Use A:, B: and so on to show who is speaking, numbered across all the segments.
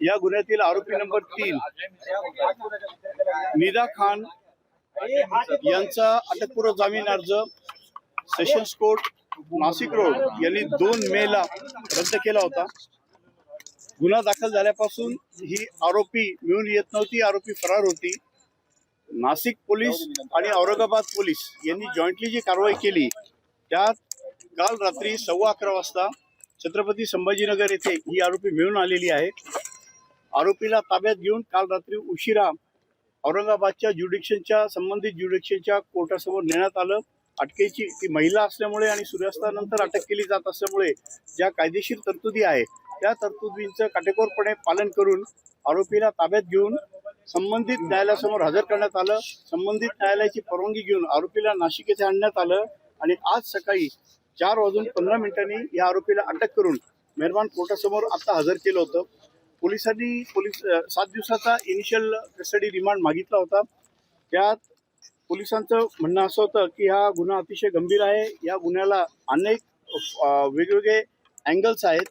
A: या गुन्ह्यातील आरोपी नंबर 3 निदा खान यांचा अटकपूर्व जामीन अर्ज सेशन्स कोर्ट नाशिक रोड यांनी 2 मेला रद्द केला होता। गुन्हा दाखल झाल्यापासून ही आरोपी मिळून येत नव्हती, आरोपी फरार होती। नाशिक पोलीस आणि औरंगाबाद पोलीस यांनी जॉईंटली जी कारवाई केली त्यात काल रात्री 11:15 वाजता छत्रपती संभाजीनगर येथे ही आरोपी मिळून आलेली आहे। आरोपीला ताब्यात घेऊन काल रात्री उशिरा औरंगाबादच्या संबंधित ज्युडिक्शनच्या कोर्टासमोर नेण्यात आलं। अटकेची ती महिला असल्यामुळे आणि सूर्यास्तानंतर अटक केली जात असल्यामुळे ज्या कायदेशीर तरतुदी आहे त्या तरतुदींचं काटेकोरपणे पालन करून आरोपीला ताब्यात घेऊन संबंधित न्यायालयासमोर हजर करण्यात आलं। संबंधित न्यायालयाची परवानगी घेऊन आरोपीला नाशिक येथे आणण्यात आलं आणि आज सकाळी 4:15 या आरोपीला अटक करून मेहरबान कोर्टासमोर आता हजर केलं होतं। पोलिसांनी 7 दिवसाचा इनिशियल कस्टडी रिमांड मागितला होता। त्यात पोलिसांचं म्हणणं असं होतं की हा गुन्हा अतिशय गंभीर आहे, या गुन्ह्याला अनेक वेगवेगळे अँगल्स आहेत।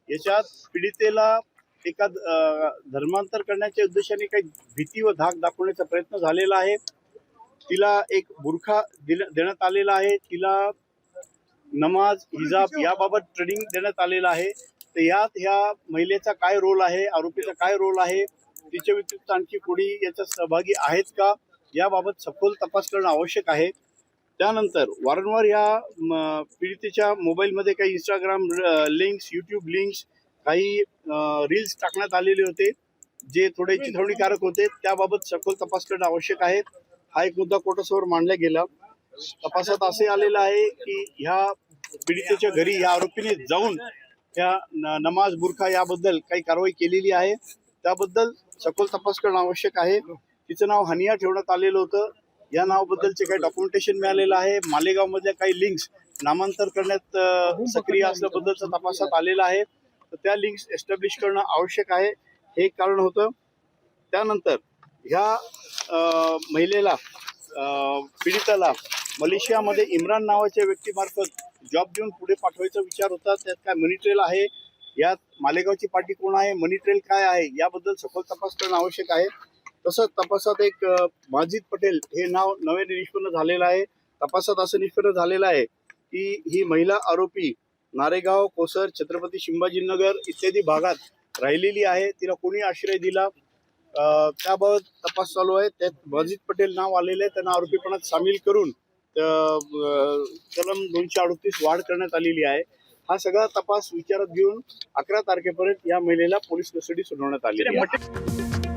A: याच्यात पीडितेला एका धर्मांतर करण्याच्या उद्देशाने काही भीती व धाक दाखवण्याचा प्रयत्न झालेला आहे। तिला एक बुरखा देण्यात आलेला आहे, तिला नमाज हिजाब याबाबत ट्रेनिंग देण्यात आलेलं आहे। तर यात ह्या महिलेचा काय रोल आहे, आरोपीचा काय रोल आहे, तिच्या व्यतिरिक्त आणखी कोणी याच्यात सहभागी आहेत का याबाबत सखोल तपास करणं आवश्यक आहे। त्यानंतर वारंवार या पीडितेच्या मोबाईलमध्ये काही इंस्टाग्राम लिंक्स, यूट्यूब लिंक्स, काही रील्स टाकण्यात आलेले होते जे थोडे चिथावणीकारक होते, त्याबाबत सखोल तपास करणं आवश्यक आहे। हा एक मुद्दा कोर्टासमोर मांडला गेला। तपासात असे आलेलं आहे की ह्या पीडितेच्या घरी या आरोपीने जाऊन त्या नमाज बुरखा याबद्दल काही कारवाई केलेली आहे, त्याबद्दल सखोल तपास करणं आवश्यक आहे। तिचं नाव हनिया ठेवण्यात आलेलं होतं, या नावाबद्दलचे काही डॉक्युमेंटेशन मिळालेलं आहे। मालेगाव मधल्या काही लिंक्स नामांतर करण्यात सक्रिय असल्याबद्दलचा तपासात आलेला आहे, तर त्या लिंक्स एस्टॅब्लिश करणं आवश्यक आहे, हे एक कारण होतं। त्यानंतर ह्या महिलेला पीडिताला मलेशियामध्ये इम्रान नावाच्या व्यक्तीमार्फत जॉब देऊन पुढे पाठवायचा विचार होता। त्यात काय मनी ट्रेल आहे, यात मालेगावची पार्टी कोण आहे, मनी ट्रेल काय आहे याबद्दल सखोल तपास करणं आवश्यक आहे। तसंच तपासात एक माजिद पटेल हे नाव नव्याने निष्पन्न झालेलं आहे। तपासात असं निष्पन्न झालेलं आहे की ही महिला आरोपी नारेगाव, कोसर, छत्रपती संभाजीनगर इत्यादी भागात राहिलेली आहे, तिला कोणी आश्रय दिला त्याबाबत तपास चालू आहे। त्यात माजिद पटेल नाव आलेलं आहे, त्यांना आरोपीपणात सामील करून कलम 238 वाढ करण्यात आलेली आहे। हा सगळा तपास विचारात घेऊन 11 तारखेपर्यंत या महिलेला पोलीस कस्टडी सुनावण्यात आलेली आहे।